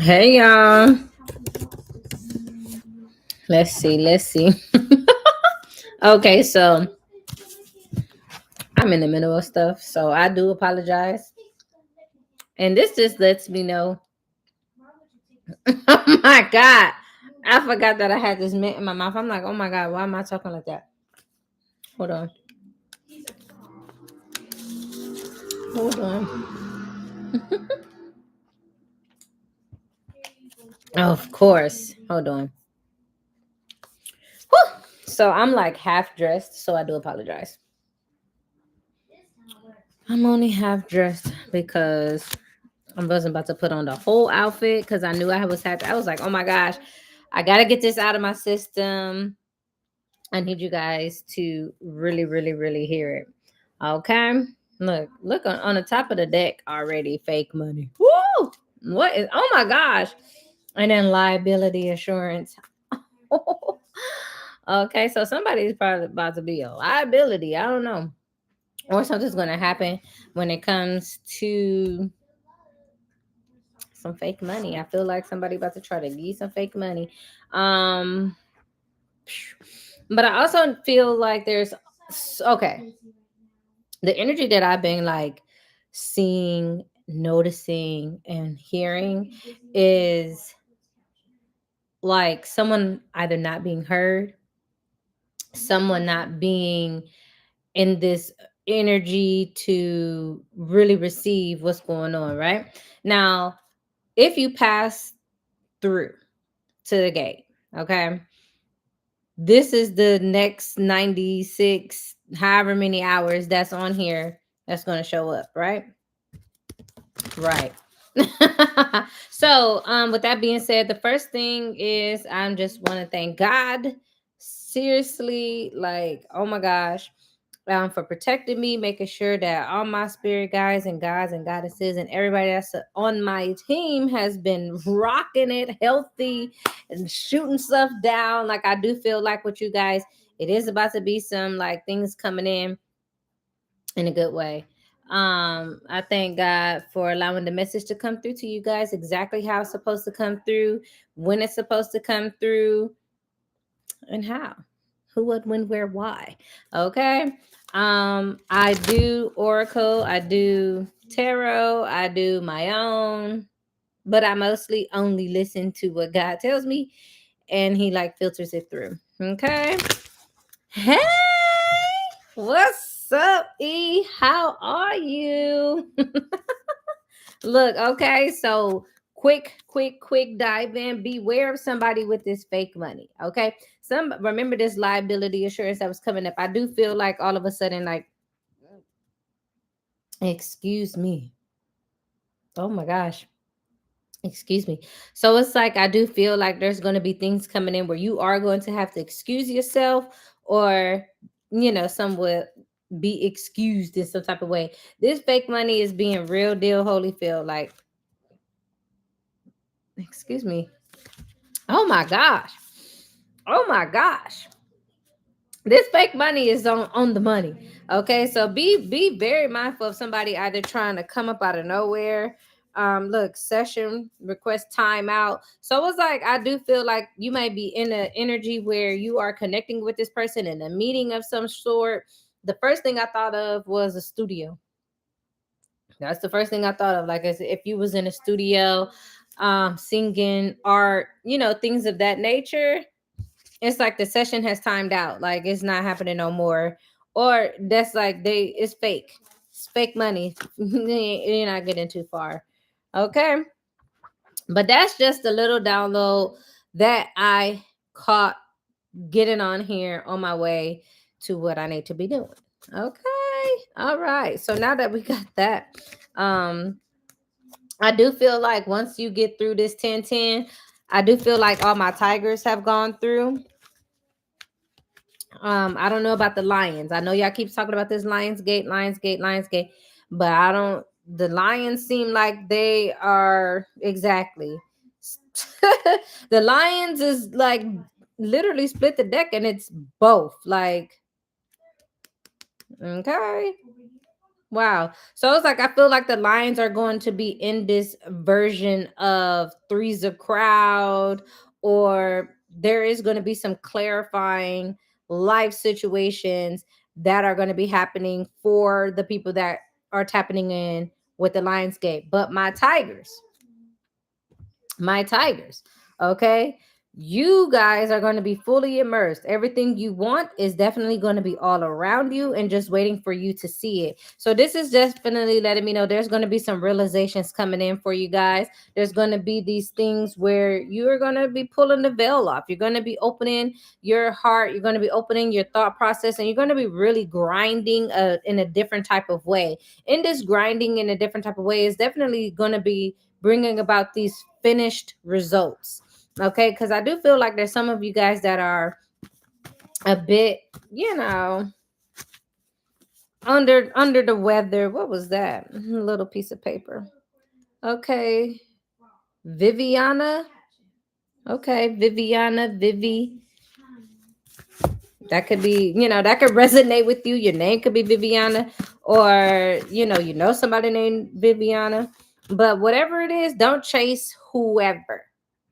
Hey y'all. Let's see. Let's see. Okay, so I'm in the middle of stuff, so I do apologize. And this just lets me know. Oh my god, I forgot that I had this mint in my mouth. I'm like, oh my god, why am I talking like that? Hold on. Hold on. Of course. Hold on. Whew. So I'm like half dressed, so I do apologize. I'm only half dressed because I wasn't about to put on the whole outfit because I knew I was happy. I was like, oh my gosh, I gotta get this out of my system. I need you guys to really, really, really hear it. Okay. Look on the top of the deck already. Fake money. Woo! What is oh my gosh. And then liability assurance. Okay, so somebody's probably about to be a liability. I don't know. Or something's gonna happen when it comes to some fake money. I feel like somebody about to try to give you some fake money. Um, but I also feel like there's okay. The energy that I've been like seeing, noticing, and hearing is like someone either not being heard, someone not being in this energy to really receive what's going on, right? Now, if you pass through to the gate, okay, this is the next 96, however many hours that's on here that's going to show up, right? Right. So, with that being said, the first thing is I just want to thank God. Seriously, like, oh my gosh, for protecting me, making sure that all my spirit guys and gods and goddesses and everybody that's on my team has been rocking it healthy and shooting stuff down. Like, I do feel like with you guys, it is about to be some like things coming in a good way. I thank God for allowing the message to come through to you guys exactly how it's supposed to come through, when it's supposed to come through, and how. Who, what, when, where, why. Okay. I do Oracle, I do tarot, I do my own, but I mostly only listen to what God tells me and he like filters it through. Okay. Hey, what's up, E? How are you? Look, okay, so quick dive in. Beware of somebody with this fake money. Okay. Some remember this liability assurance that was coming up. I do feel like all of a sudden, like, excuse me. Oh my gosh. Excuse me. So it's like I do feel like there's going to be things coming in where you are going to have to excuse yourself or somewhat be excused in some type of way. This fake money is being real deal Holyfield. Like, excuse me. Oh my gosh. Oh my gosh. This fake money is on the money. Okay, so be very mindful of somebody either trying to come up out of nowhere. Look, session request timeout. So it's like I do feel like you might be in an energy where you are connecting with this person in a meeting of some sort. The first thing I thought of was a studio. That's the first thing I thought of. Like, as if you was in a studio, singing art, things of that nature. It's like the session has timed out. Like, it's not happening no more. Or that's like it's fake. It's fake money. You're not getting too far. Okay. But that's just a little download that I caught getting on here on my way to what I need to be doing. Okay. All right. So now that we got that, um, I do feel like once you get through this 1010, I do feel like all my tigers have gone through. I don't know about the Lions. I know y'all keep talking about this Lionsgate, but I don't. The Lions seem like they are exactly. The Lions is like literally split the deck, and it's both. Like, okay, Wow. So it's like I feel like the Lions are going to be in this version of Three's a Crowd, or there is going to be some clarifying life situations that are going to be happening for the people that are tapping in with the Lionsgate. But my tigers, okay, you guys are going to be fully immersed. Everything you want is definitely going to be all around you and just waiting for you to see it. So this is definitely letting me know there's going to be some realizations coming in for you guys. There's going to be these things where you're going to be pulling the veil off. You're going to be opening your heart, you're going to be opening your thought process, and you're going to be really grinding in a different type of way. In this grinding in a different type of way is definitely going to be bringing about these finished results. Okay, because I do feel like there's some of you guys that are a bit, under the weather. What was that? Little piece of paper. Okay, Viviana. Okay, Viviana, Vivi. That could be, that could resonate with you. Your name could be Viviana, or somebody named Viviana. But whatever it is, don't chase whoever.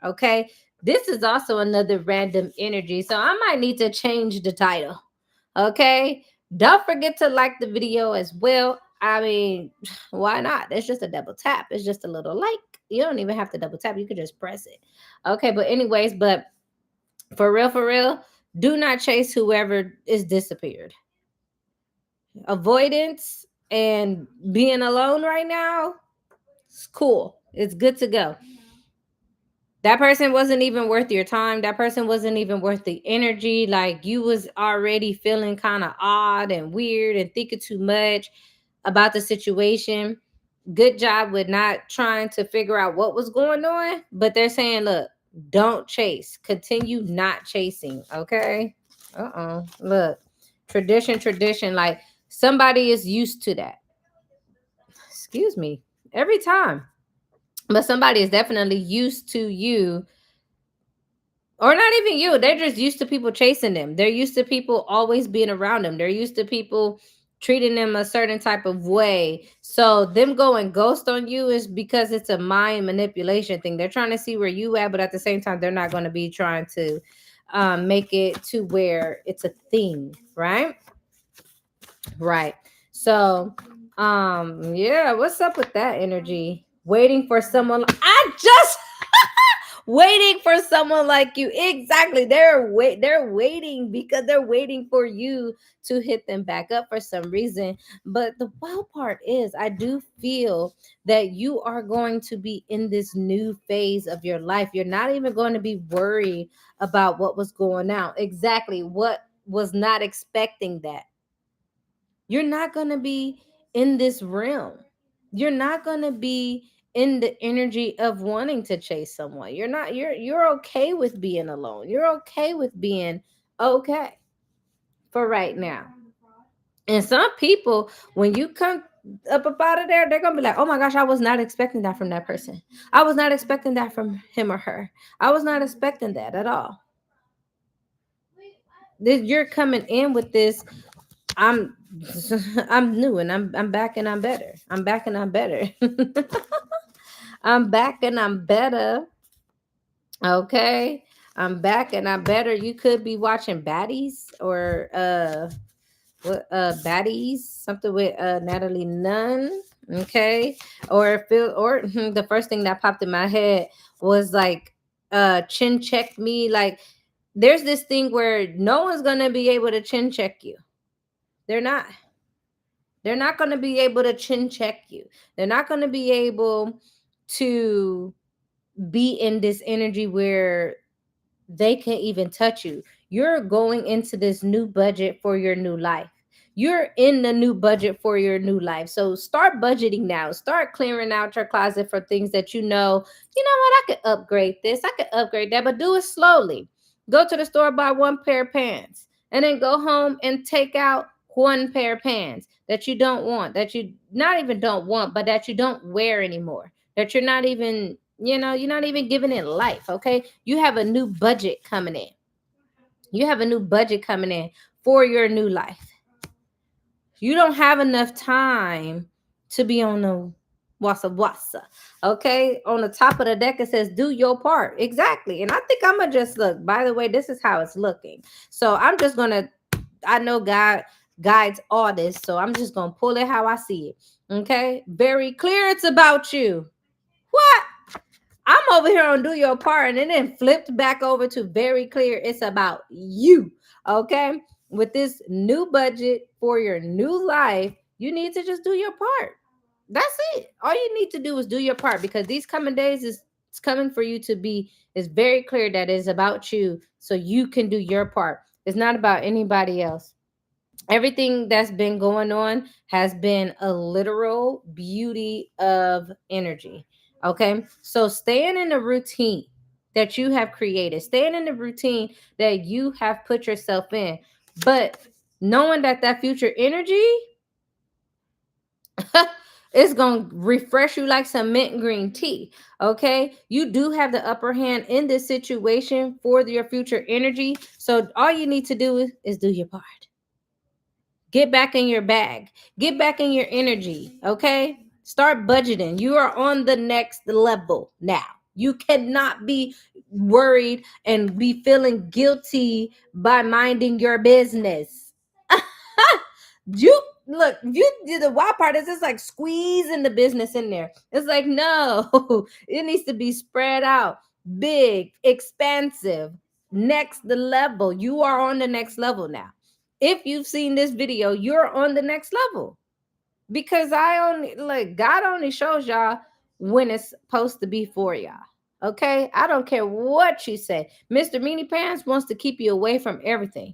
Okay. This is also another random energy. So I might need to change the title. Okay. Don't forget to like the video as well. I mean, why not? It's just a double tap. It's just a little like. You don't even have to double tap. You could just press it. Okay. But anyways, for real, do not chase whoever is disappeared. Avoidance and being alone right now, it's cool. It's good to go. That person wasn't even worth your time. That person wasn't even worth the energy. Like, you was already feeling kind of odd and weird and thinking too much about the situation. Good job with not trying to figure out what was going on. But they're saying, look, don't chase. Continue not chasing. Okay. Look, tradition. Like, somebody is used to that. Excuse me. Every time. But somebody is definitely used to you, or not even you. They're just used to people chasing them. They're used to people always being around them. They're used to people treating them a certain type of way. So them going ghost on you is because it's a mind manipulation thing. They're trying to see where you at, but at the same time, they're not going to be trying to make it to where it's a thing, right? Right. So, yeah, what's up with that energy? Waiting for someone. I just waiting for someone like you. Exactly. They're waiting because they're waiting for you to hit them back up for some reason. But the wild part is I do feel that you are going to be in this new phase of your life. You're not even going to be worried about what was going on. Exactly. What was not expecting that. You're not going to be in this realm. You're not going to be in the energy of wanting to chase someone. You're okay with being alone. You're okay with being okay for right now. And some people, when you come up out of there, they're gonna be like, "Oh my gosh, I was not expecting that from that person. I was not expecting that from him or her. I was not expecting that at all." You're coming in with this. I'm I'm new, and I'm back and I'm better. I'm back and I'm better. I'm back and I'm better. Okay. I'm back and I'm better. You could be watching Baddies, or what Baddies, something with Natalie Nunn. Okay. Or Phil, or the first thing that popped in my head was like chin check me. Like, there's this thing where no one's gonna be able to chin check you. They're not. They're not going to be able to chin check you. They're not going to be able to be in this energy where they can't even touch you. You're going into this new budget for your new life. You're in the new budget for your new life. So start budgeting now. Start clearing out your closet for things that you know what, I could upgrade this, I could upgrade that, but do it slowly. Go to the store, buy one pair of pants, and then go home and take out one pair of pants that you don't want, that you not even don't want, but that you don't wear anymore, that you're not even, you're not even giving it life. Okay. You have a new budget coming in. You have a new budget coming in for your new life. You don't have enough time to be on the wassa wassa. Okay. On the top of the deck, it says do your part. Exactly. And I think I'm going to just look. By the way, this is how it's looking. So I'm just going to, I know God guides all this. So I'm just going to pull it how I see it. Okay. Very clear. It's about you. What? I'm over here on do your part and then flipped back over to very clear. It's about you. Okay. With this new budget for your new life, you need to just do your part. That's it. All you need to do is do your part because these coming days is it's coming for you to be. It's very clear that it's about you so you can do your part. It's not about anybody else. Everything that's been going on has been a literal beauty of energy. Okay. So staying in the routine that you have created, staying in the routine that you have put yourself in, but knowing that that future energy it's going to refresh you like some mint green tea. Okay. You do have the upper hand in this situation for your future energy. So all you need to do is do your part. Get back in your bag. Get back in your energy. Okay. Start budgeting. You are on the next level now. You cannot be worried and be feeling guilty by minding your business. You look, you did the wild part is it's like squeezing the business in there. It's like, no, it needs to be spread out, big, expansive, next the level. You are on the next level now. If you've seen this video, you're on the next level because I only like God only shows y'all when it's supposed to be for y'all. Okay, I don't care what you say. Mr. Meanie Pants wants to keep you away from everything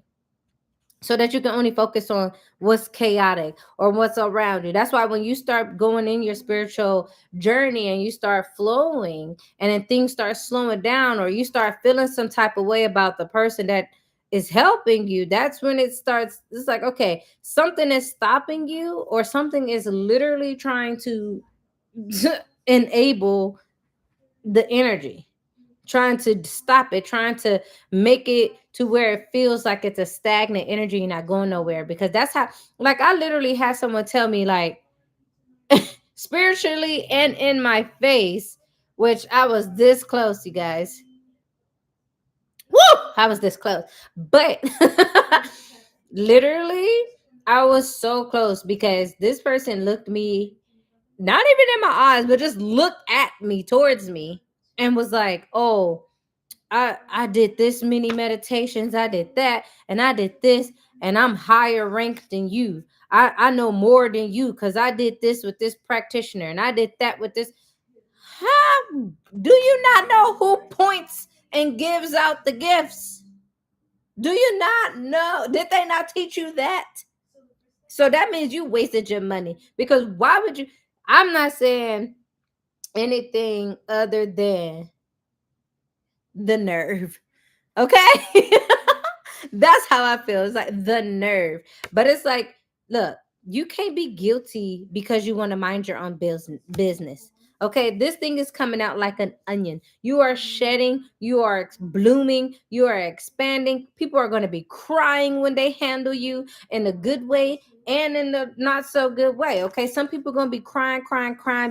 so that you can only focus on what's chaotic or what's around you. That's why when you start going in your spiritual journey and you start flowing and then things start slowing down or you start feeling some type of way about the person that is helping you, that's when it starts. It's like, okay, something is stopping you or something is literally trying to enable the energy, trying to stop it, trying to make it to where it feels like it's a stagnant energy, you're not going nowhere. Because that's how, like, I literally had someone tell me, like, spiritually and in my face, which I was this close, you guys. Woo! I was this close. But literally, I was so close because this person looked me, not even in my eyes, but just looked at me towards me and was like, oh, I did this many meditations, I did that, and I did this, and I'm higher ranked than you. I know more than you because I did this with this practitioner and I did that with this. How do you not know who points and gives out the gifts? Do you not know? Did they not teach you that? So that means you wasted your money because why would you? I'm not saying anything other than the nerve. Okay. That's how I feel. It's like the nerve. But it's like, look, you can't be guilty because you want to mind your own business. Okay, this thing is coming out like an onion. You are shedding, you are blooming, you are expanding. People are going to be crying when they handle you in a good way and in the not so good way. Okay, some people are going to be crying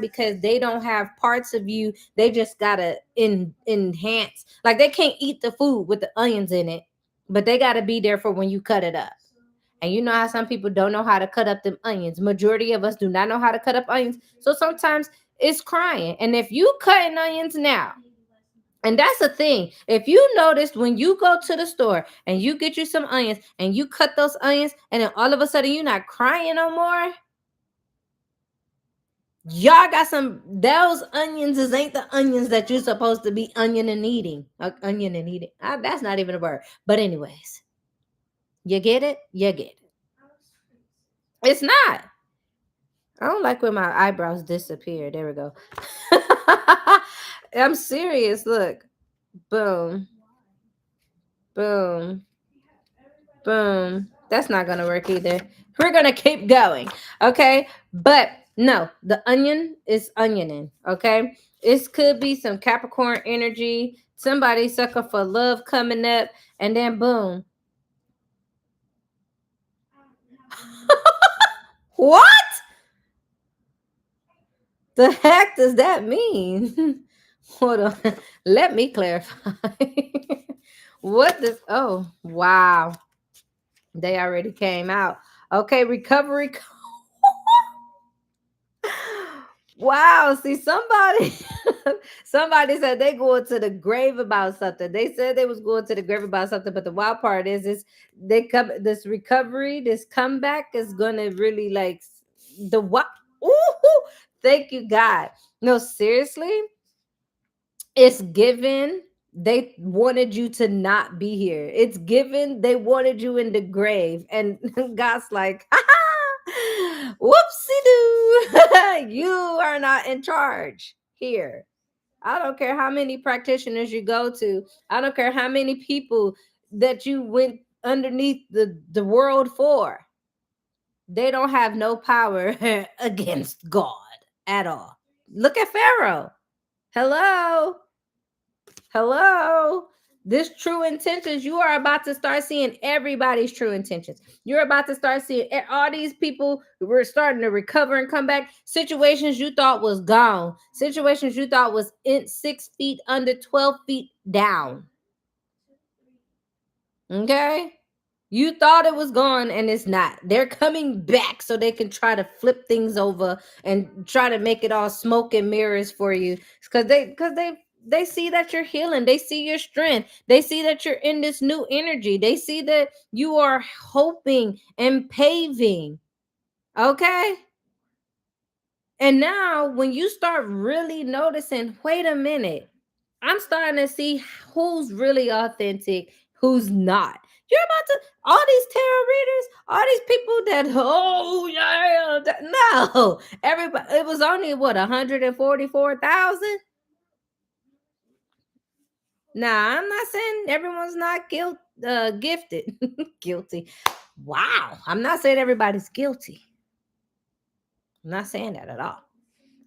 because they don't have parts of you. They just got to enhance. Like they can't eat the food with the onions in it, but they got to be there for when you cut it up. And you know how some people don't know how to cut up them onions. Majority of us do not know how to cut up onions. So sometimes it's crying. And if you cutting onions now, and that's the thing, if you notice when you go to the store and you get you some onions and you cut those onions and then all of a sudden you're not crying no more, y'all got some, those onions ain't the onions that you're supposed to be onion and eating. Onion and eating. That's not even a word. But anyways, you get it? You get it. It's not. I don't like when my eyebrows disappear. There we go. I'm serious. Look. Boom. Boom. Boom. That's not going to work either. We're going to keep going. Okay. But no, the onion is onioning. Okay. It could be some Capricorn energy. Somebody sucker for love coming up. And then boom. What the heck does that mean? Hold on. Let me clarify. What does, oh, wow. They already came out. Okay, recovery. Wow, see somebody somebody said they going to the grave about something. They said they was going to the grave about something, but the wild part is they come this recovery, this comeback is gonna really like the what. Ooh, thank you, God. No, seriously, it's given they wanted you to not be here. It's given they wanted you in the grave. And God's like, whoopsie doo. You are not in charge here. I don't care how many practitioners you go to. I don't care how many people that you went underneath the world for. They don't have no power against God at all. Look at Pharaoh. Hello. Hello. This true intentions, you are about to start seeing everybody's true intentions. You're about to start seeing all these people who were starting to recover and come back. Situations you thought was gone. Situations you thought was in 6 feet under, 12 feet down. Okay? You thought it was gone and it's not. They're coming back so they can try to flip things over and try to make it all smoke and mirrors for you. Because they see that you're healing. They see your strength. They see that you're in this new energy. They see that you are hoping and paving. Okay? And now when you start really noticing, wait a minute, I'm starting to see who's really authentic, who's not. You're about to all these tarot readers, all these people that no, everybody. It was only what 144,000. Nah, I'm not saying everyone's not gifted, guilty. Wow, I'm not saying everybody's guilty. I'm not saying that at all.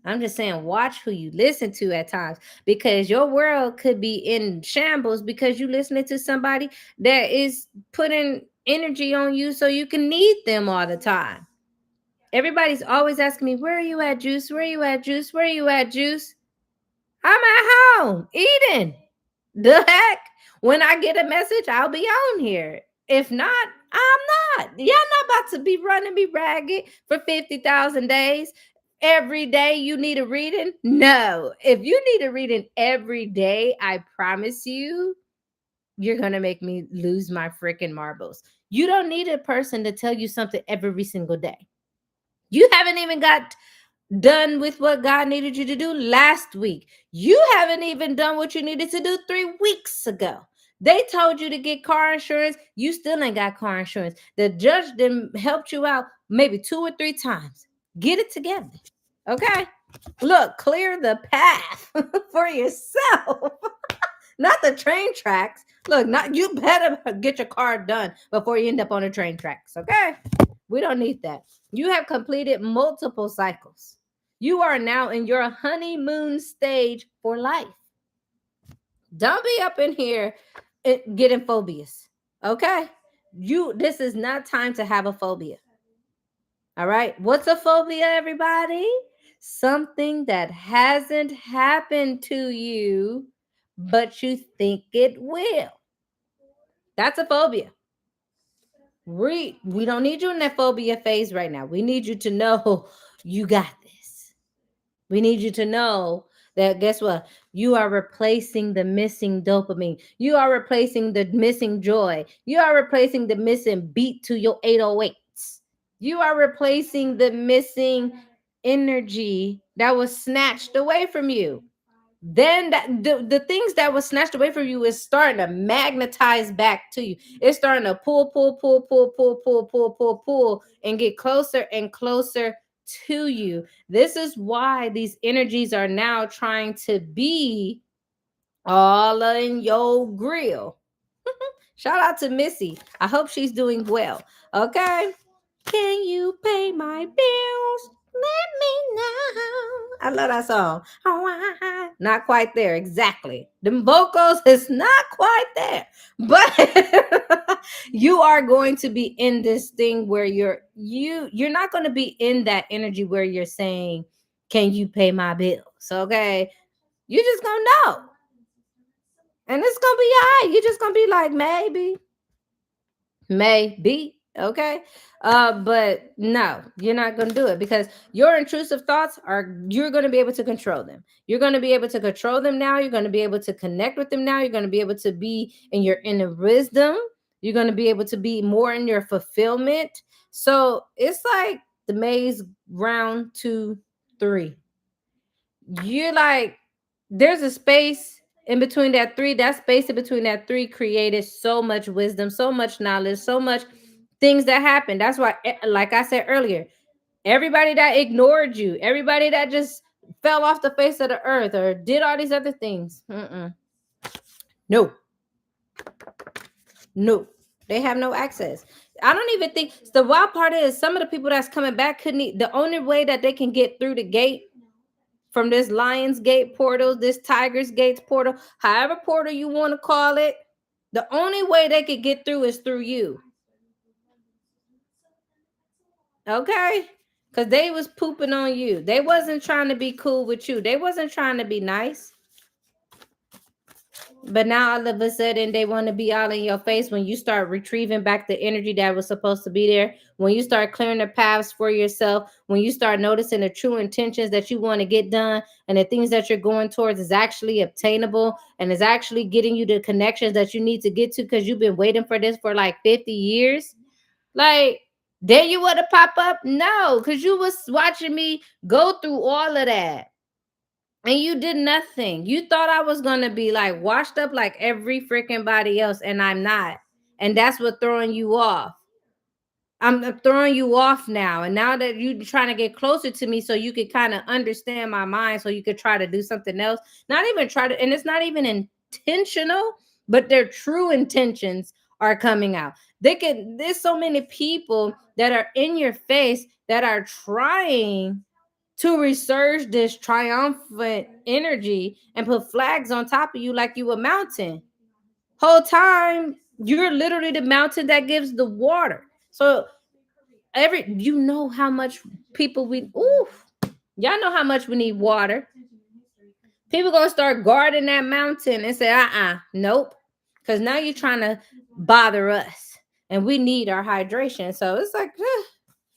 I'm just saying, watch who you listen to at times because your world could be in shambles because you listening to somebody that is putting energy on you so you can need them all the time. Everybody's always asking me, where are you at, Juice? Where are you at, Juice? Where are you at, Juice? I'm at home eating. The heck? When I get a message, I'll be on here. If not, I'm not. Y'all not about to be running me ragged for 50,000 days. Every day you need a reading? No. If you need a reading every day, I promise you, you're going to make me lose my freaking marbles. You don't need a person to tell you something every single day. You haven't even got done with what God needed you to do last week. You haven't even done what you needed to do 3 weeks ago. They told you to get car insurance. You still ain't got car insurance. The judge then helped you out maybe 2 or 3 times. Get it together. Okay? Look, clear the path for yourself. Not the train tracks. Look, not you better get your car done before you end up on the train tracks. Okay? We don't need that. You have completed multiple cycles. You are now in your honeymoon stage for life. Don't be up in here getting phobias. Okay? This is not time to have a phobia. All right? What's a phobia, everybody? Something that hasn't happened to you, but you think it will. That's a phobia. We don't need you in that phobia phase right now. We need you to know you got this. We need you to know that guess what? You are replacing the missing dopamine. You are replacing the missing joy. You are replacing the missing beat to your 808s. You are replacing the missing energy that was snatched away from you. Then the things that was snatched away from you is starting to magnetize back to you. It's starting to pull and get closer and closer to you. This is why these energies are now trying to be all in your grill. Shout out to Missy. I hope she's doing well. Okay. Can you pay my bills? Let me know. I love that song. Not quite there. Exactly. The vocals is not quite there. But you are going to be in this thing where you're not going to be in that energy where you're saying, can you pay my bills? Okay. You just gonna know. And it's gonna be all right. You're just gonna be like, maybe, okay. But no, you're not gonna do it because your intrusive thoughts are, you're gonna be able to control them. You're gonna be able to control them now. You're gonna be able to connect with them now. You're gonna be able to be in your inner wisdom. You're gonna be able to be more in your fulfillment. So it's like the maze round 2, 3. You're like, there's a space in between that 3. That space in between that 3 created so much wisdom, so much knowledge, so much things that happened. That's why, like I said earlier, everybody that ignored you, everybody that just fell off the face of the earth or did all these other things, no, no, they have no access. I don't even think, the wild part is some of the people that's coming back couldn't the only way that they can get through the gate from this Lion's Gate portal, this Tiger's Gates portal, however portal you want to call it, the only way they could get through is through you. Okay? Because they was pooping on you. They wasn't trying to be cool with you. They wasn't trying to be nice. But now all of a sudden they want to be all in your face when you start retrieving back the energy that was supposed to be there. When you start clearing the paths for yourself, when you start noticing the true intentions that you want to get done and the things that you're going towards is actually obtainable and is actually getting you the connections that you need to get to because you've been waiting for this for like 50 years. Like, then you want to pop up? No, because you was watching me go through all of that. And you did nothing. You thought I was gonna be like washed up like every freaking body else, and I'm not. And that's what throwing you off. I'm throwing you off now. And now that you're trying to get closer to me so you could kind of understand my mind, so you could try to do something else. Not even try to, and it's not even intentional, but their true intentions are coming out. There's so many people that are in your face that are trying to resurge this triumphant energy and put flags on top of you like you a mountain. Whole time you're literally the mountain that gives the water. So you know how much people y'all know how much we need water. People gonna start guarding that mountain and say, nope. Because now you're trying to bother us. And we need our hydration. So it's like,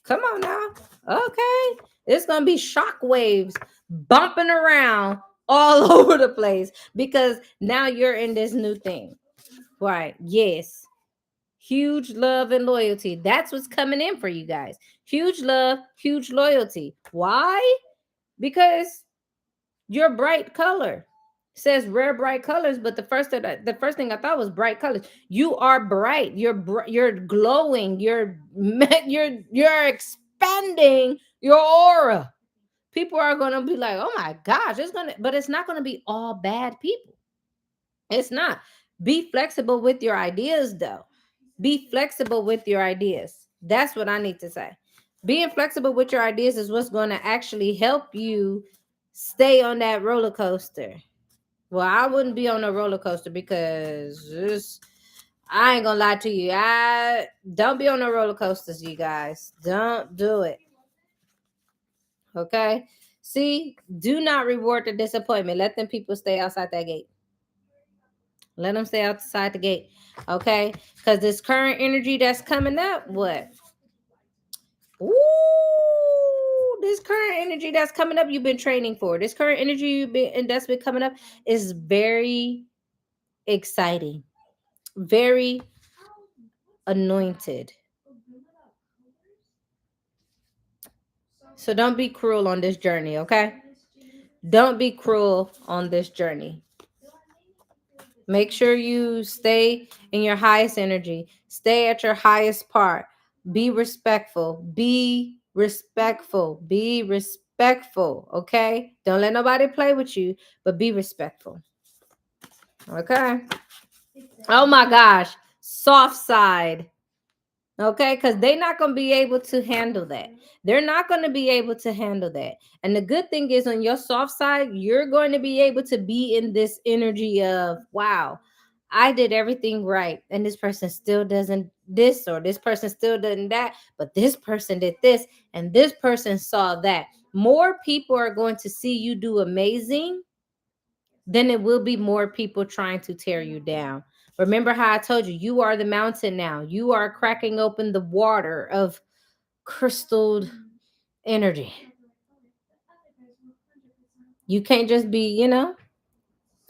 come on now. Okay. It's going to be shock waves bumping around all over the place because now you're in this new thing. Right. Yes. Huge love and loyalty. That's what's coming in for you guys. Huge love, huge loyalty. Why? Because you're bright color. It says rare bright colors, but the first thing I thought was bright colors. You are bright. You're glowing. You're expanding your aura. People are gonna be like, oh my gosh, but it's not gonna be all bad people. It's not. Be flexible with your ideas, though. Be flexible with your ideas. That's what I need to say. Being flexible with your ideas is what's going to actually help you stay on that roller coaster. Well, I wouldn't be on a roller coaster because I ain't gonna lie to you. I don't be on the roller coasters, you guys. Don't do it. Okay. See, do not reward the disappointment. Let them people stay outside that gate. Let them stay outside the gate. Okay. Because this current energy that's coming up, what? Ooh, this current energy that's coming up, you've been training for. This current energy that's been coming up is very exciting, very anointed. So don't be cruel on this journey, okay? Don't be cruel on this journey. Make sure you stay in your highest energy. Stay at your highest part. Be respectful. Be respectful. Be respectful. Okay? Don't let nobody play with you, but be respectful. Okay? Oh my gosh. Soft side. Okay, because they're not going to be able to handle that. They're not going to be able to handle that. And the good thing is, on your soft side, you're going to be able to be in this energy of, wow, I did everything right. And this person still doesn't this, or this person still doesn't that. But this person did this, and this person saw that. More people are going to see you do amazing, then it will be more people trying to tear you down. Remember how I told you, you are the mountain now. You are cracking open the water of crystal energy. You can't just be,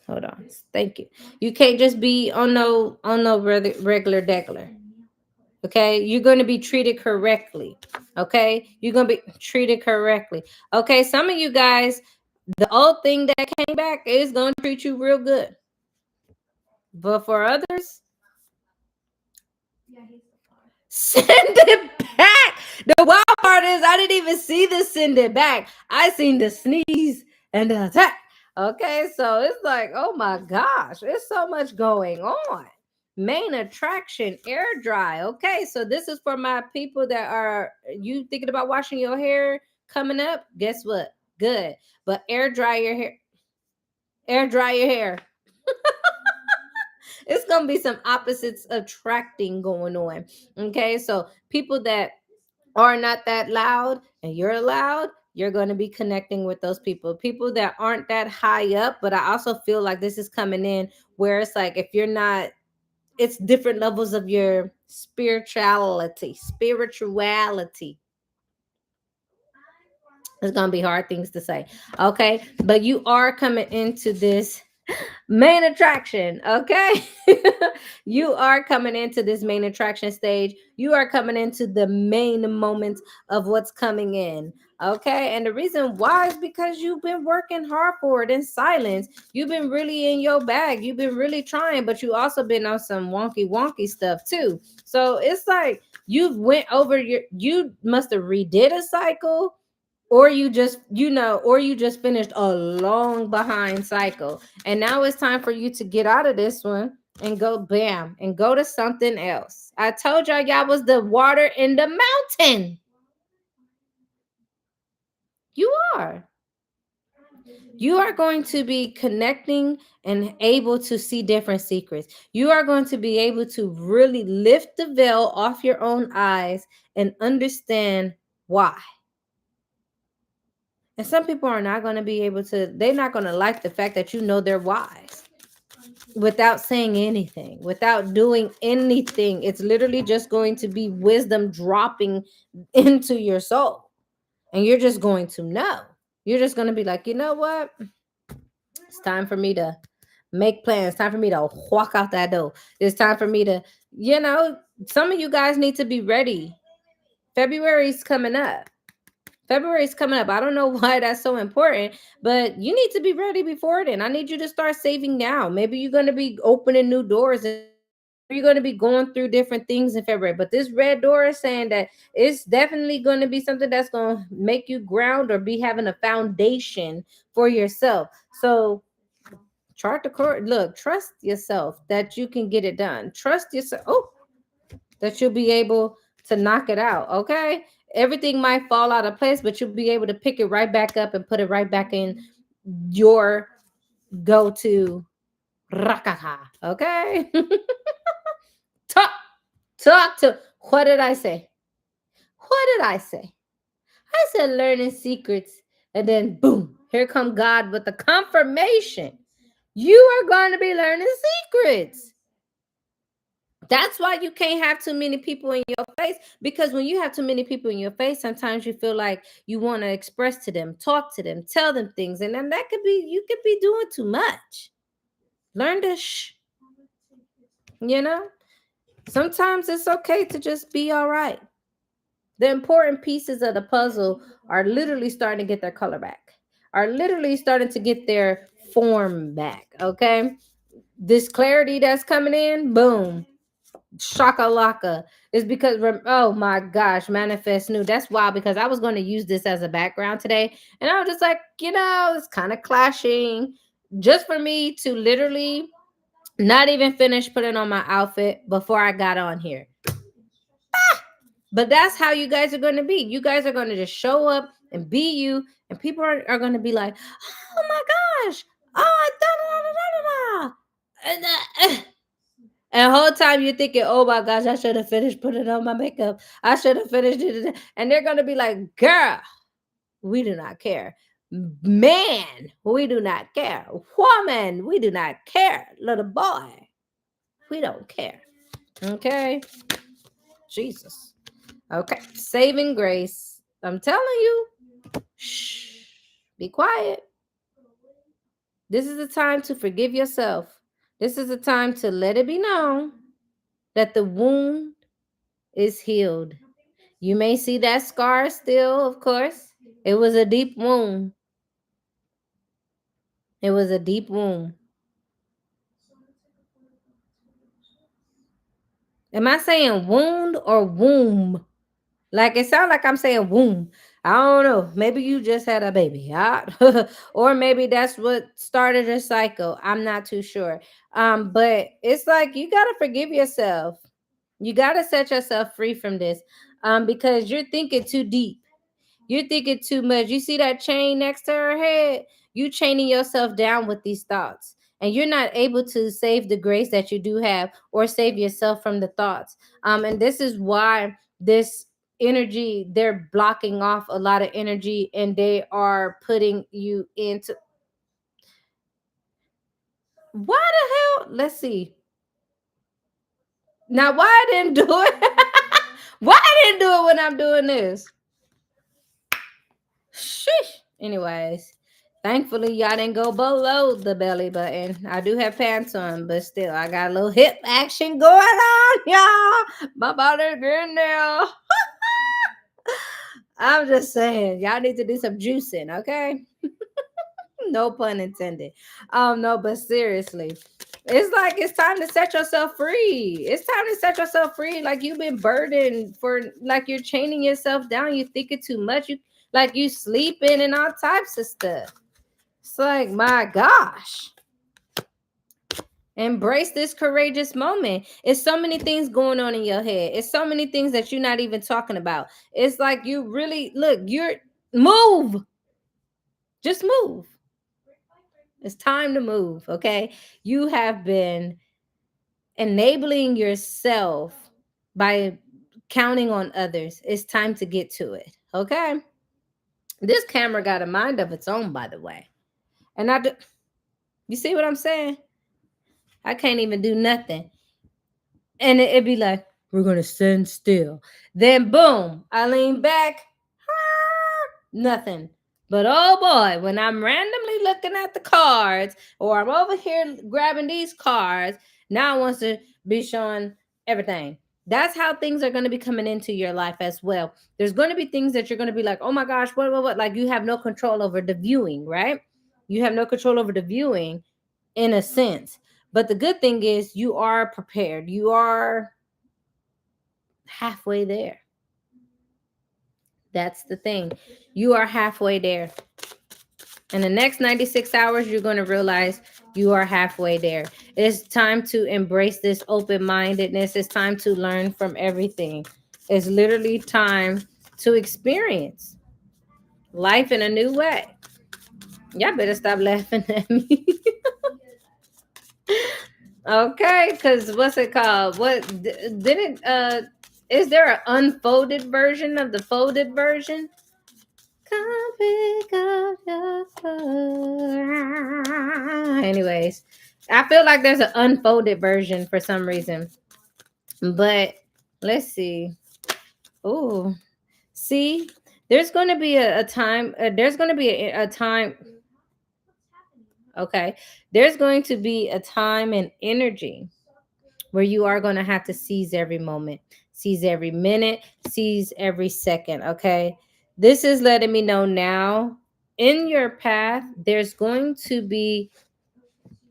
hold on. Thank you. You can't just be on no regular degular. Okay, you're going to be treated correctly. Okay, you're going to be treated correctly. Okay, some of you guys, the old thing that came back is going to treat you real good. But for others, send it back. The wild part is I didn't even see the send it back. I seen the sneeze and the attack. Okay, so it's like, oh my gosh, there's so much going on. Main attraction, air dry. Okay, so this is for my people that are you thinking about washing your hair coming up. Guess what? Good, but air dry your hair. Air dry your hair. It's gonna be some opposites attracting going on. Okay, so people that are not that loud and you're loud, you're going to be connecting with those people. People that aren't that high up, but I also feel like this is coming in where it's like if you're not, it's different levels of your spirituality. It's going to be hard things to say. Okay, but you are coming into this main attraction. Okay. You are coming into this main attraction stage. You are coming into the main moments of what's coming in. Okay, and the reason why is because you've been working hard for it in silence. You've been really in your bag. You've been really trying, but you also been on some wonky stuff too. So it's like you've went over you must have redid a cycle, or you just finished a long behind cycle, and now it's time for you to get out of this one and go bam and go to something else. I told y'all was the water in the mountain. You are. You are going to be connecting and able to see different secrets. You are going to be able to really lift the veil off your own eyes and understand why. And some people are not going to be able to, they're not going to like the fact that they're wise without saying anything, without doing anything. It's literally just going to be wisdom dropping into your soul. And you're just going to know. You're just going to be like, you know what? It's time for me to make plans. It's time for me to walk out that door. It's time for me to, some of you guys need to be ready. February's coming up. February's coming up. I don't know why that's so important, but you need to be ready before then. I need you to start saving now. Maybe you're going to be opening new doors and you're going to be going through different things in February. But this red door is saying that it's definitely going to be something that's going to make you ground or be having a foundation for yourself. So chart the course. Look, trust yourself that you can get it done. Trust yourself. Oh, that you'll be able to knock it out. Okay. Everything might fall out of place, but you'll be able to pick it right back up and put it right back in your go to rakaka. Okay. talk, talk to, what did I say? What did I say? I said learning secrets. And then boom, here come God with the confirmation. You are going to be learning secrets. That's why you can't have too many people in your face, because when you have too many people in your face, sometimes you feel like you want to express to them, talk to them, tell them things, and then you could be doing too much. Learn to you know. Sometimes it's okay to just be all right. The important pieces of the puzzle are literally starting to get their color back, are literally starting to get their form back. Okay, this clarity that's coming in, boom, shakalaka, is because oh my gosh, manifest new. That's why, because I was going to use this as a background today, and I was just like, it's kind of clashing, just for me to literally not even finish putting on my outfit before I got on here. But that's how you guys are going to be. You guys are going to just show up and be you, and people are going to be like, oh my gosh, oh, da, da, da, da, da, da. And the whole time you're thinking, oh my gosh, I should have finished putting on my makeup. I should have finished it. And they're going to be like, girl, we do not care. Man, we do not care. Woman, we do not care. Little boy, we don't care. Okay? Jesus. Okay. Saving grace. I'm telling you, shh, be quiet. This is the time to forgive yourself. This is the time to let it be known that the wound is healed. You may see that scar still, of course. It was a deep wound. It was a deep wound. Am I saying wound or womb? Like it sounds like I'm saying womb. I don't know. Maybe you just had a baby, or maybe that's what started your cycle. I'm not too sure. But it's like you gotta forgive yourself. You gotta set yourself free from this. Because you're thinking too deep. You're thinking too much. You see that chain next to her head? You chaining yourself down with these thoughts. And you're not able to save the grace that you do have or save yourself from the thoughts. And this is why this energy, they're blocking off a lot of energy and they are putting you into why the hell? Let's see. Now why I didn't do it? Why I didn't do it when I'm doing this? Sheesh. Anyways, thankfully y'all didn't go below the belly button. I do have pants on, but still I got a little hip action going on, y'all. My body's getting there. I'm just saying, y'all need to do some juicing, okay? No pun intended. No, but seriously, it's like it's time to set yourself free. It's time to set yourself free. Like you've been burdened for, like you're chaining yourself down. You thinking too much. You like you sleeping and all types of stuff. It's like my gosh. Embrace this courageous moment. It's so many things going on in your head. It's so many things that you're not even talking about. It's like you really look. You're move. Just move. It's time to move, okay? You have been enabling yourself by counting on others. It's time to get to it, okay? This camera got a mind of its own, by the way. And you see what I'm saying? I can't even do nothing. And it'd be like, we're going to stand still. Then boom, I lean back. Nothing. But oh boy, when I'm randomly looking at the cards or I'm over here grabbing these cards, now it wants to be showing everything. That's how things are going to be coming into your life as well. There's going to be things that you're going to be like, oh my gosh, what? Like you have no control over the viewing, right? You have no control over the viewing in a sense. But the good thing is you are prepared. You are halfway there. That's the thing. You are halfway there. In the next 96 hours, you're going to realize you are halfway there. It's time to embrace this open-mindedness. It's time to learn from everything. It's literally time to experience life in a new way. Y'all better stop laughing at me. Okay, because what's it called? What did it is there an unfolded version of the folded version? Come pick up your phone. Anyways, I feel like there's an unfolded version for some reason. But let's see. Oh, see, there's going to be a time. There's going to be a time. Okay, there's going to be a time and energy where you are going to have to seize every moment, seize every minute, seize every second. Okay. This is letting me know now in your path, there's going to be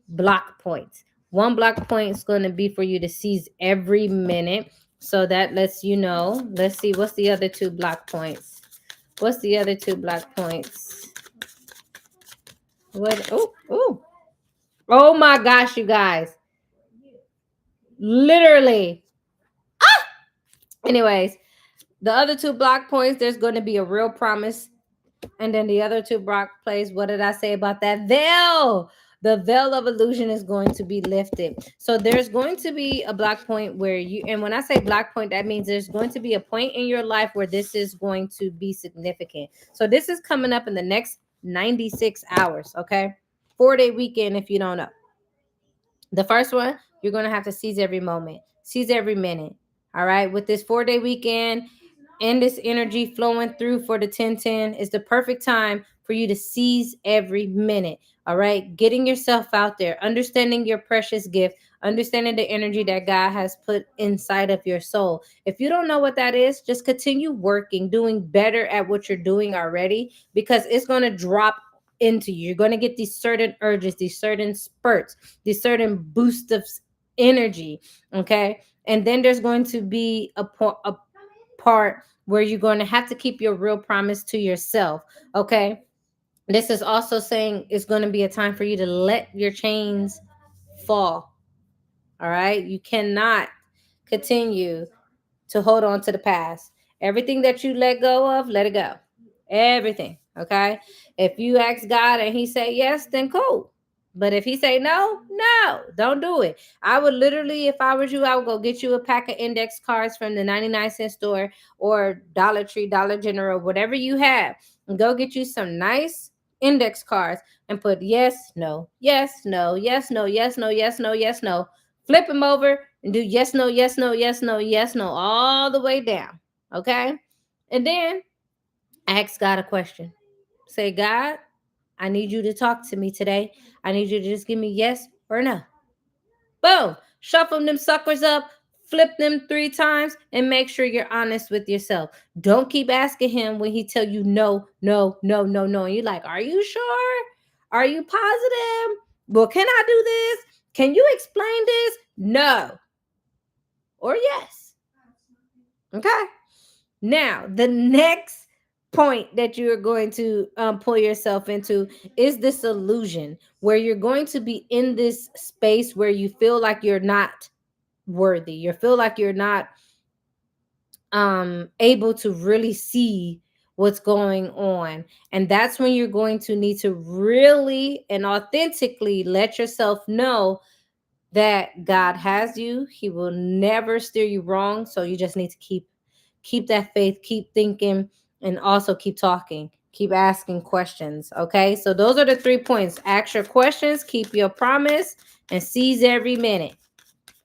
block points. One block point is going to be for you to seize every minute. So that lets you know. Let's see. What's the other two block points? What's the other two block points? What? Oh my gosh, you guys. Literally. Anyways, The other two block points, there's going to be a real promise. And then the other two block plays, what did I say about that veil? The veil of illusion is going to be lifted. So there's going to be a block point where you, and when I say block point, that means there's going to be a point in your life where this is going to be significant. So this is coming up in the next 96 hours, okay? 4-day weekend if you don't know. The first one, you're going to have to seize every moment, seize every minute. All right. With this 4-day weekend and this energy flowing through for the 1010 is the perfect time for you to seize every minute. All right. Getting yourself out there, understanding your precious gift, understanding the energy that God has put inside of your soul. If you don't know what that is, just continue working, doing better at what you're doing already, because it's going to drop into you. You're going to get these certain urges, these certain spurts, these certain boosts of energy. Okay. And then there's going to be a part where you're going to have to keep your real promise to yourself. Okay. This is also saying it's going to be a time for you to let your chains fall. All right. You cannot continue to hold on to the past. Everything that you let go of, let it go. Everything. Okay. If you ask God and he say yes, then cool. But if he say no, no, don't do it. I would literally, if I was you, I would go get you a pack of index cards from the 99-cent store or Dollar Tree, Dollar General, whatever you have, and go get you some nice index cards and put yes, no, yes, no, yes, no, yes, no, yes, no, yes, no. Flip them over and do yes, no, yes, no, yes, no, yes, no, all the way down. Okay. And then ask God a question. Say, God, I need you to talk to me today. I need you to just give me yes or no. Boom. Shuffle them suckers up, flip them 3 times, and make sure you're honest with yourself. Don't keep asking him when he tell you no, no, no, no, no. And you're like, are you sure? Are you positive? Well, can I do this? Can you explain this? No. Or yes. Okay. Now, the next point that you're going to pull yourself into is this illusion where you're going to be in this space where you feel like you're not worthy. You feel like you're not able to really see what's going on. And that's when you're going to need to really and authentically let yourself know that God has you. He will never steer you wrong. So you just need to keep that faith, keep thinking, and also keep talking, keep asking questions. Okay, so those are the 3 points. Ask your questions, keep your promise, and seize every minute.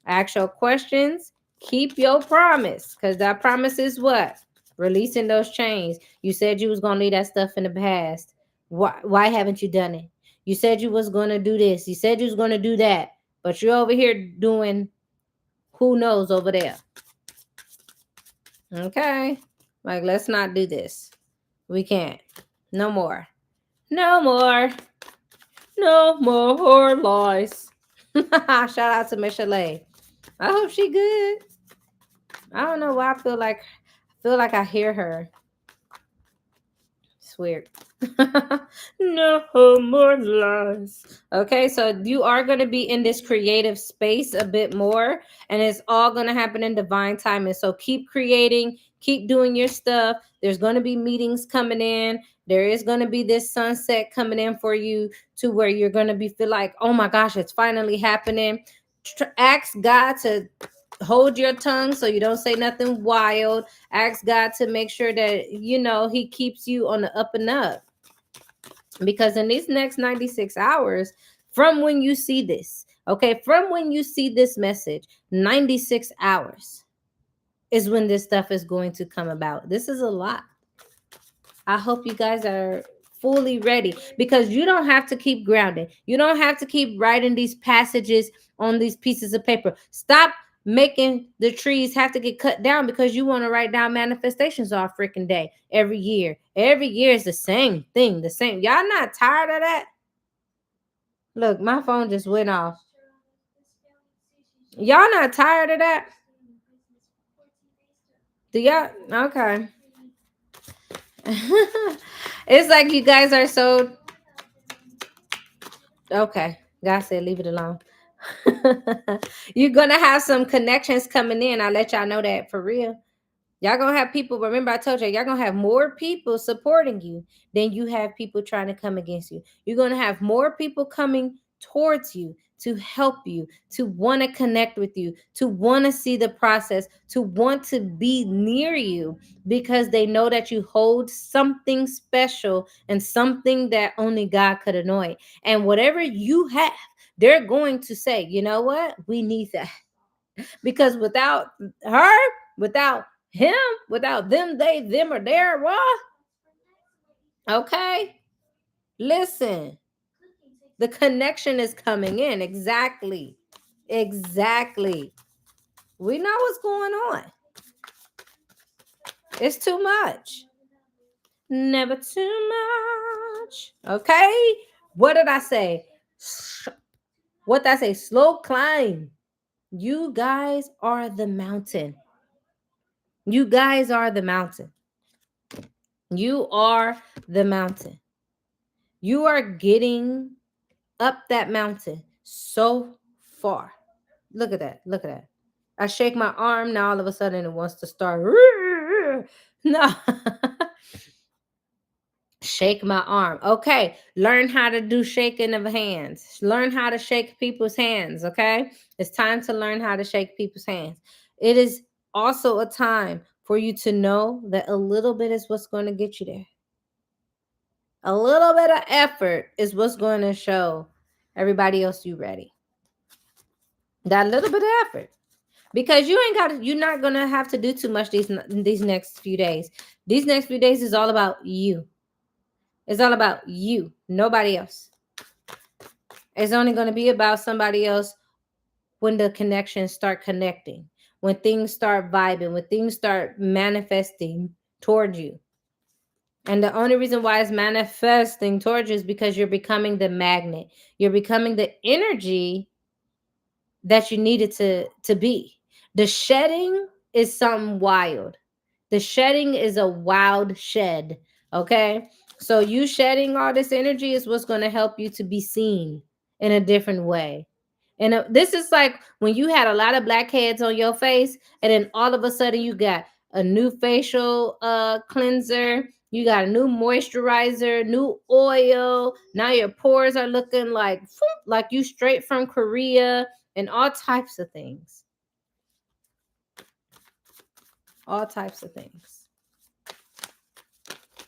Ask your questions, keep your promise, because that promise is what? Releasing those chains. You said you was going to leave that stuff in the past. Why haven't you done it? You said you was going to do this, you said you was going to do that, but you're over here doing who knows over there. Okay. Like, let's not do this. We can't. No more. No more. No more lies. Shout out to Michelle. I hope she good. I don't know why I feel like I hear her. It's weird. No more lies. Okay, so you are going to be in this creative space a bit more, and it's all going to happen in divine timing. So keep creating, keep doing your stuff. There's going to be meetings coming in. There is going to be this sunset coming in for you to where you're going to be feel like, oh my gosh, it's finally happening. Ask God to hold your tongue so you don't say nothing wild. Ask God to make sure that he keeps you on the up and up, because in these next 96 hours from when you see this, okay, from when you see this message, 96 hours is when this stuff is going to come about. This is a lot. I hope you guys are fully ready, because you don't have to keep grounding. You don't have to keep writing these passages on these pieces of paper. Stop making the trees have to get cut down because you want to write down manifestations all freaking day every year. Every year is the same thing, the same. Y'all not tired of that? Look, my phone just went off. Y'all not tired of that? Do y'all? Okay. It's like you guys are so okay. God said leave it alone. You're gonna have some connections coming in. I'll let y'all know that for real. Y'all gonna have people, remember I told y'all gonna have more people supporting you than you have people trying to come against you. You're gonna have more people coming towards you to help you, to want to connect with you, to want to see the process, to want to be near you because they know that you hold something special and something that only God could anoint. And whatever you have, they're going to say, you know what? We need that. Because without her, without him, without them, they, them, or their, what? Okay. Listen, the connection is coming in. Exactly. Exactly. We know what's going on. It's too much. Never too much. Okay. What did I say? What did I say? Slow climb. You guys are the mountain. You guys are the mountain. You are the mountain. You are getting up that mountain so far. Look at that. Look at that. I shake my arm. Now all of a sudden it wants to start. No. Shake my arm. Okay. Learn how to do shaking of hands. Learn how to shake people's hands. Okay. It's time to learn how to shake people's hands. It is also a time for you to know that a little bit is what's going to get you there. A little bit of effort is what's going to show everybody else you ready. That little bit of effort. Because you ain't got to, you're not going to have to do too much these next few days. These next few days is all about you. It's all about you, nobody else. It's only going to be about somebody else when the connections start connecting, when things start vibing, when things start manifesting toward you. And the only reason why it's manifesting towards you is because you're becoming the magnet. You're becoming the energy that you needed to be. The shedding is something wild. The shedding is a wild shed. Okay. So you shedding all this energy is what's going to help you to be seen in a different way. And this is like when you had a lot of blackheads on your face, and then all of a sudden you got a new facial cleanser, you got a new moisturizer, new oil. Now your pores are looking like you straight from Korea, and all types of things. All types of things.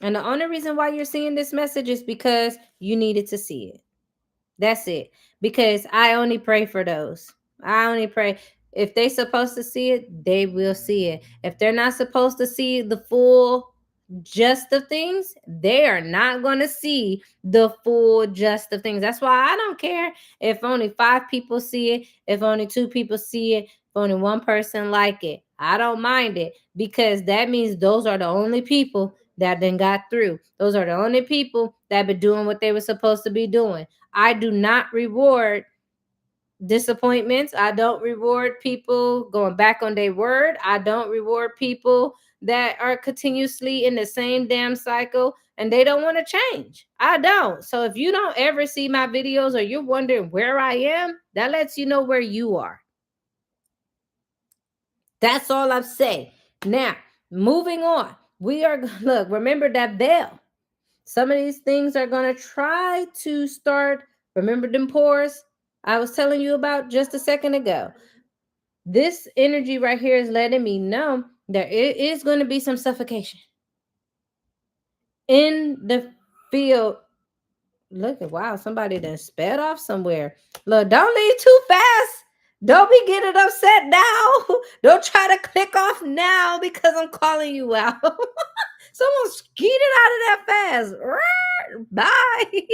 And the only reason why you're seeing this message is because you needed to see it. That's it. Because I only pray for those. I only pray. If they're supposed to see it, they will see it. If they're not supposed to see the full just of things, they are not going to see the full just of things. That's why I don't care if only 5 people see it, if only 2 people see it, if only 1 person like it. I don't mind it, because that means those are the only people that then got through. Those are the only people that been doing what they were supposed to be doing. I do not reward disappointments. I don't reward people going back on their word. I don't reward people that are continuously in the same damn cycle and they don't want to change. I don't. So if you don't ever see my videos or you're wondering where I am, that lets you know where you are. That's all I'm saying. Now, moving on. We are, look, remember that veil. Some of these things are going to try to start. Remember them pores I was telling you about just a second ago? This energy right here is letting me know that it is going to be some suffocation in the field. Look at, wow, somebody done sped off somewhere. Look, don't leave too fast. Don't be getting upset now. Don't try to click off now because I'm calling you out. Someone skeeted out of that fast. Bye.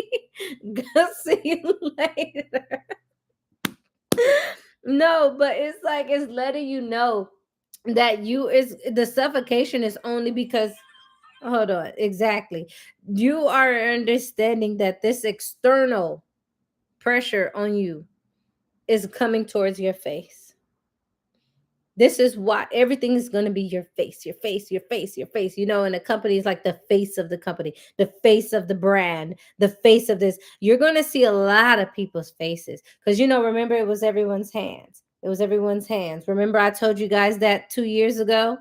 Go see you later. No, but it's like it's letting you know that you is the suffocation is only because, hold on, exactly. You are understanding that this external pressure on you is coming towards your face. This is why everything is going to be your face, your face, your face, your face. You know, and the company is like the face of the company, the face of the brand, the face of this. You're going to see a lot of people's faces because, you know, remember, it was everyone's hands. It was everyone's hands. Remember, I told you guys that 2 years ago?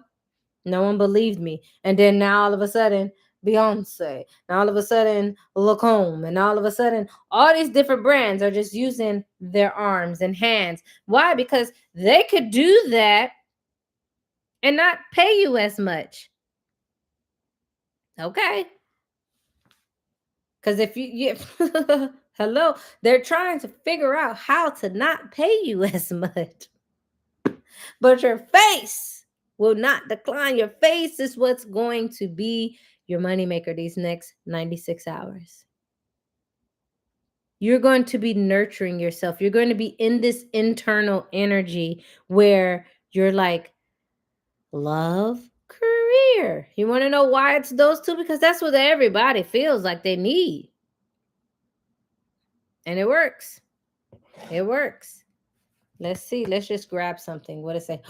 No one believed me. And then now all of a sudden, Beyonce, and all of a sudden, Lacombe, and all of a sudden, all these different brands are just using their arms and hands. Why? Because they could do that and not pay you as much. Okay. Because if hello, they're trying to figure out how to not pay you as much. But your face will not decline. Your face is what's going to be your moneymaker these next 96 hours. You're going to be nurturing yourself. You're going to be in this internal energy where you're like, love, career. You want to know why it's those two? Because that's what everybody feels like they need. And it works. It works. Let's see. Let's just grab something. What does it say?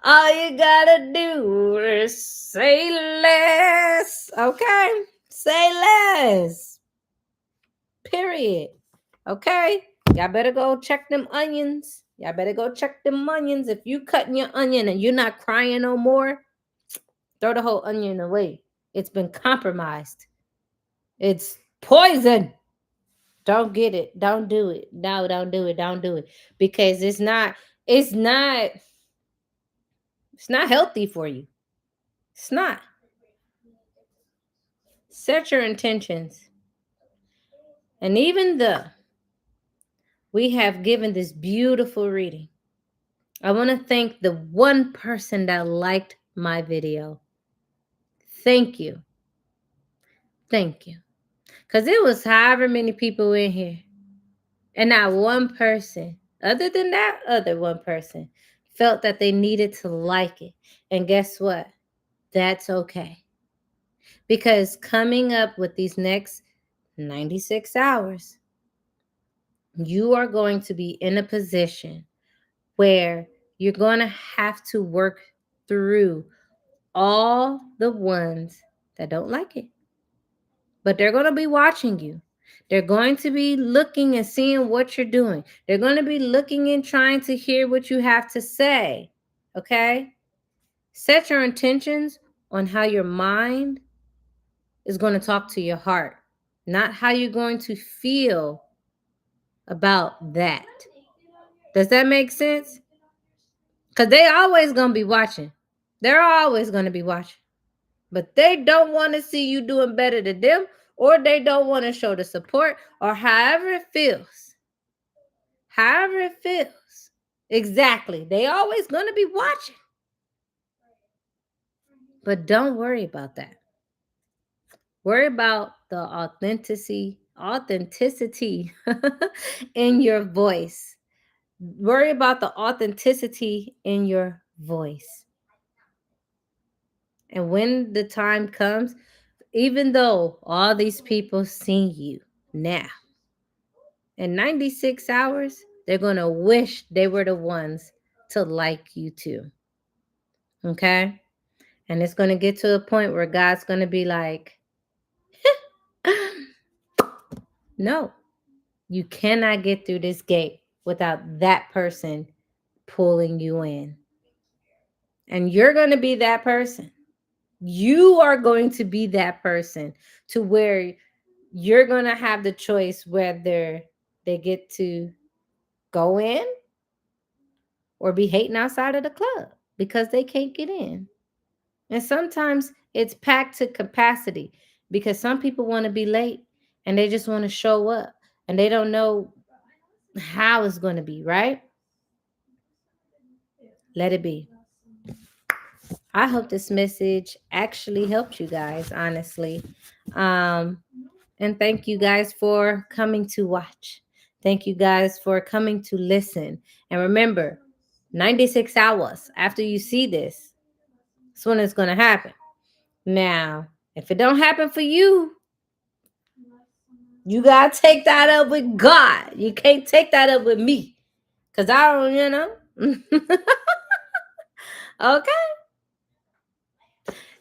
All you gotta do is say less. Okay? Say less. Period. Okay? Y'all better go check them onions. Y'all better go check them onions. If you cutting your onion and you're not crying no more, throw the whole onion away. It's been compromised. It's poison. Don't get it. Don't do it. No, don't do it. Don't do it. Because it's not healthy for you. It's not. Set your intentions. And even though we have given this beautiful reading, I want to thank the one person that liked my video. Thank you. Thank you. Because it was however many people in here. And not one person, other than that other one person, felt that they needed to like it. And guess what? That's okay. Because coming up with these next 96 hours, you are going to be in a position where you're going to have to work through all the ones that don't like it. But they're going to be watching you. They're going to be looking and seeing what you're doing. They're going to be looking and trying to hear what you have to say. Okay? Set your intentions on how your mind is going to talk to your heart, not how you're going to feel about that. Does that make sense? Because they always going to be watching. They're always going to be watching. But they don't want to see you doing better than them, or they don't want to show the support, or however it feels. However it feels. Exactly. They always going to be watching. But don't worry about that. Worry about the authenticity in your voice. Worry about the authenticity in your voice. And when the time comes, even though all these people see you now, in 96 hours, they're going to wish they were the ones to like you too. Okay? And it's going to get to a point where God's going to be like, no, you cannot get through this gate without that person pulling you in. And you're going to be that person. You are going to be that person to where you're going to have the choice whether they get to go in or be hating outside of the club because they can't get in. And sometimes it's packed to capacity because some people want to be late and they just want to show up and they don't know how it's going to be, right? Let it be. I hope this message actually helped you guys, honestly. And thank you guys for coming to watch. Thank you guys for coming to listen. And remember, 96 hours after you see this, that's when it's going to happen. Now, if it don't happen for you, you got to take that up with God. You can't take that up with me. Because I don't, Okay.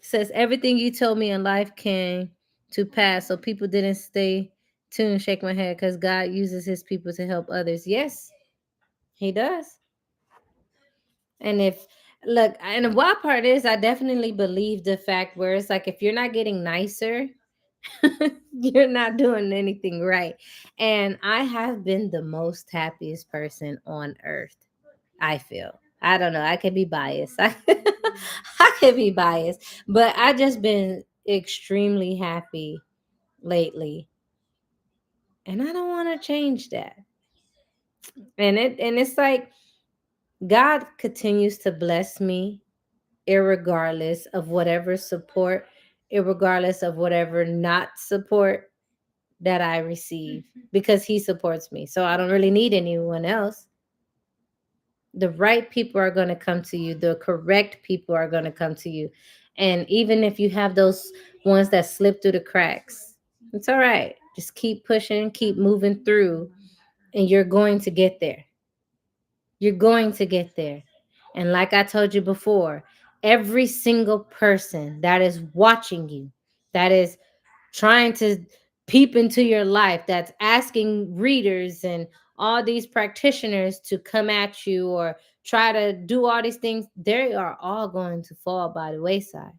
Says everything you told me in life came to pass. So people didn't stay tuned, shake my head, because God uses his people to help others. Yes, he does. And if look, and the wild part is I definitely believe the fact where it's like if you're not getting nicer, you're not doing anything right. And I have been the most happiest person on earth. I feel. I don't know. I could be biased. I could be biased, but I just been extremely happy lately, and I don't want to change that. And it's like God continues to bless me, irregardless of whatever support, irregardless of whatever not support that I receive, because He supports me. So I don't really need anyone else. The right people are going to come to you, the correct people are going to come to you. And even if you have those ones that slip through the cracks, it's all right. Just keep pushing, keep moving through, and you're going to get there. You're going to get there. And like I told you before, every single person that is watching you, that is trying to peep into your life, that's asking readers and all these practitioners to come at you or try to do all these things, they are all going to fall by the wayside.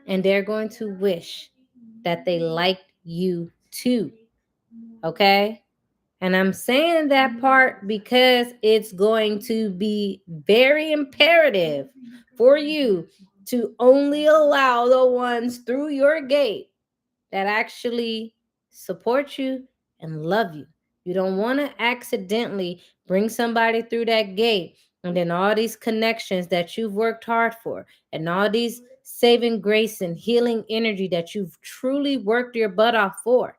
And they're going to wish that they liked you too. Okay? And I'm saying that part because it's going to be very imperative for you to only allow the ones through your gate that actually support you and love you. You don't want to accidentally bring somebody through that gate and then all these connections that you've worked hard for and all these saving grace and healing energy that you've truly worked your butt off for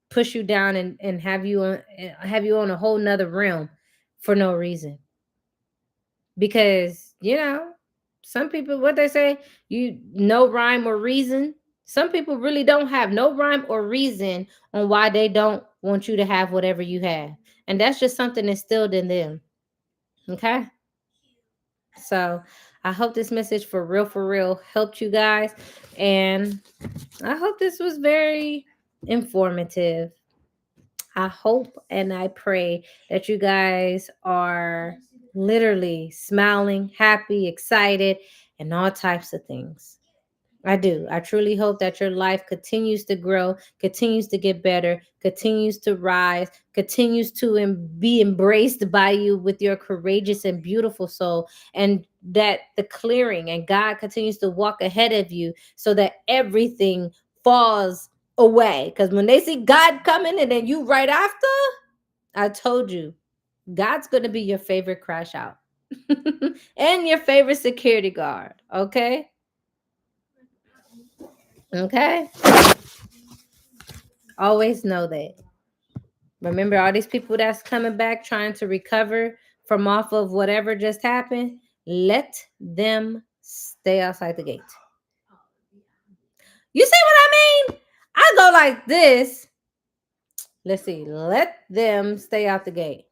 push you down and have you on a whole nother realm for no reason. Because some people, what they say, you no rhyme or reason. Some people really don't have no rhyme or reason on why they don't want you to have whatever you have, and that's just something instilled in them. Okay, so I hope this message for real helped you guys, and I hope this was very informative. I hope and I pray that you guys are literally smiling, happy, excited, and all types of things. I do. I truly hope that your life continues to grow, continues to get better, continues to rise, continues to be embraced by you with your courageous and beautiful soul, and that the clearing and God continues to walk ahead of you so that everything falls away. Because when they see God coming and then you right after, I told you, God's going to be your favorite crash out and your favorite security guard. Okay. Okay. Always know that. Remember all these people that's coming back trying to recover from off of whatever just happened? Let them stay outside the gate. You see what I mean? I go like this. Let's see. Let them stay out the gate.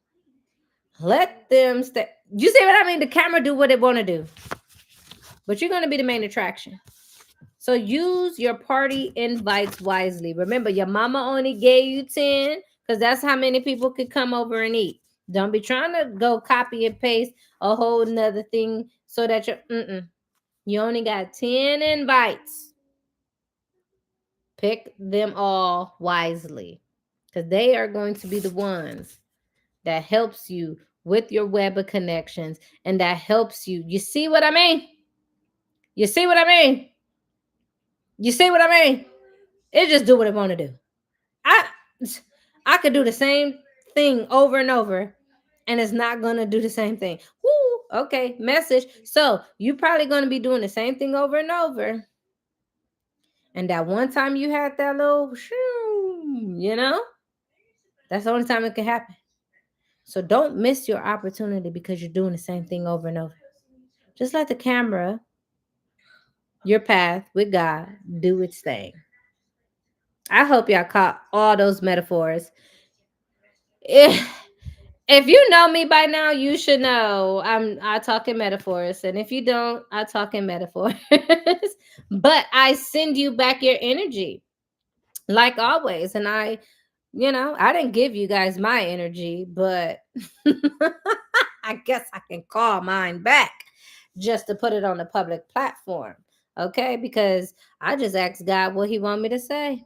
Let them stay. You see what I mean? The camera do what it want to do. But you're going to be the main attraction. So use your party invites wisely. Remember, your mama only gave you 10 because that's how many people could come over and eat. Don't be trying to go copy and paste a whole nother thing so that you only got 10 invites. Pick them all wisely because they are going to be the ones that helps you with your web of connections and that helps you. You see what I mean? You see what I mean? You see what I mean? It just do what it want to do. I I could do the same thing over and over, and it's not gonna do the same thing. Woo, okay, message. So you probably gonna be doing the same thing over and over. And that one time you had that little that's the only time it can happen. So don't miss your opportunity because you're doing the same thing over and over. Just let the camera, your path with God, do its thing. I hope y'all caught all those metaphors. If you know me by now, you should know I talk in metaphors. And if you don't, I talk in metaphors. But I send you back your energy, like always. And I didn't give you guys my energy, but I guess I can call mine back just to put it on the public platform. Okay, because I just asked God what he want me to say.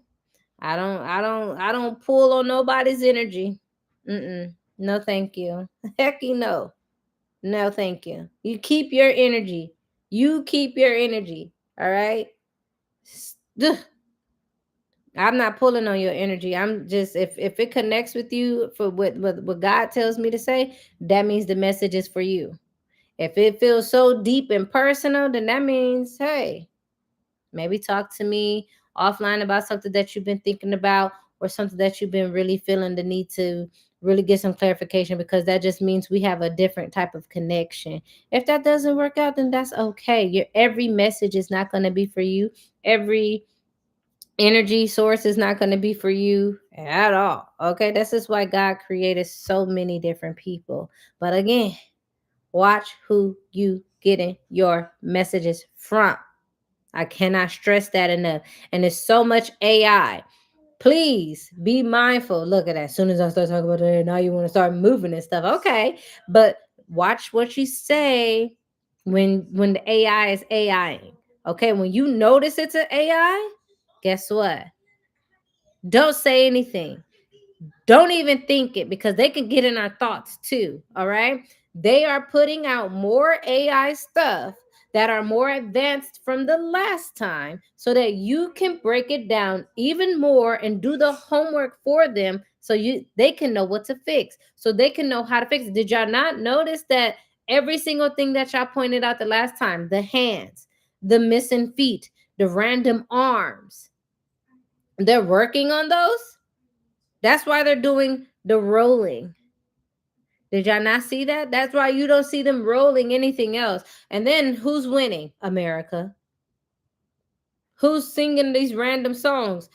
I don't pull on nobody's energy. No, thank you. Hecky no. No, thank you. You keep your energy. You keep your energy. All right. I'm not pulling on your energy. I'm just if it connects with you for what God tells me to say, that means the message is for you. If it feels so deep and personal, then that means, hey, maybe talk to me offline about something that you've been thinking about or something that you've been really feeling the need to really get some clarification, because that just means we have a different type of connection. If that doesn't work out, then that's okay. Your every message is not going to be for you. Every energy source is not going to be for you at all. Okay, this is why God created so many different people. But again, watch who you getting your messages from. I cannot stress that enough. And there's so much AI. Please be mindful. Look at that. As soon as I start talking about it, now you want to start moving and stuff. Okay. But watch what you say when the AI is AIing. Okay. When you notice it's an AI, guess what? Don't say anything. Don't even think it, because they can get in our thoughts too. All right. They are putting out more AI stuff that are more advanced from the last time so that you can break it down even more and do the homework for them so they can know what to fix. So they can know how to fix it. Did y'all not notice that every single thing that y'all pointed out the last time, the hands, the missing feet, the random arms, they're working on those? That's why they're doing the rolling. Did y'all not see that? That's why you don't see them rolling anything else. And then who's winning? America. Who's singing these random songs?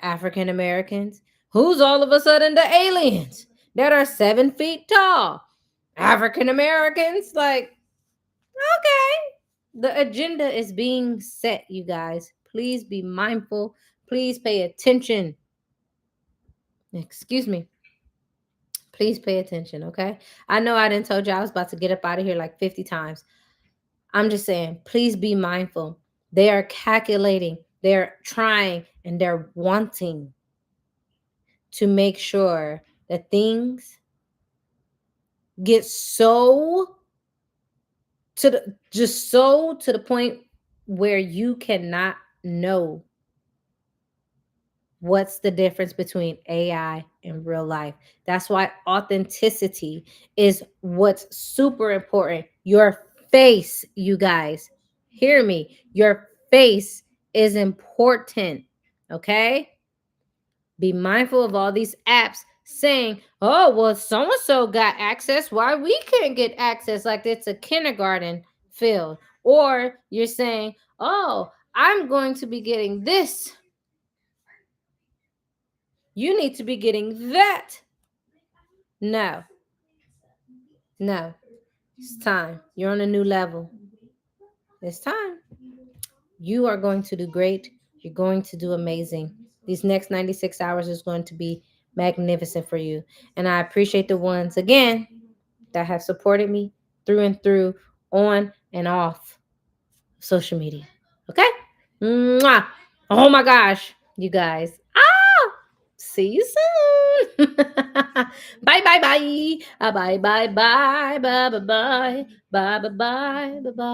African Americans. Who's all of a sudden the aliens that are 7 feet tall? African Americans. Like, okay. The agenda is being set, you guys. Please be mindful. Please pay attention. Excuse me. Please pay attention, okay? I know I didn't told you I was about to get up out of here like 50 times. I'm just saying, please be mindful. They are calculating, they're trying, and they're wanting to make sure that things get so to the point where you cannot know what's the difference between AI and real life. That's why authenticity is what's super important. Your face, you guys, hear me. Your face is important. Okay? Be mindful of all these apps saying, oh, well, so and so got access. Why we can't get access? Like it's a kindergarten field. Or you're saying, oh, I'm going to be getting this. You need to be getting that. No, no, it's time. You're on a new level. It's time. You are going to do great. You're going to do amazing. These next 96 hours is going to be magnificent for you. And I appreciate the ones, again, that have supported me through and through, on and off social media. Okay? Mwah. Oh my gosh, you guys. See you soon. Bye bye bye. Bye bye bye bye bye bye bye bye bye bye bye bye.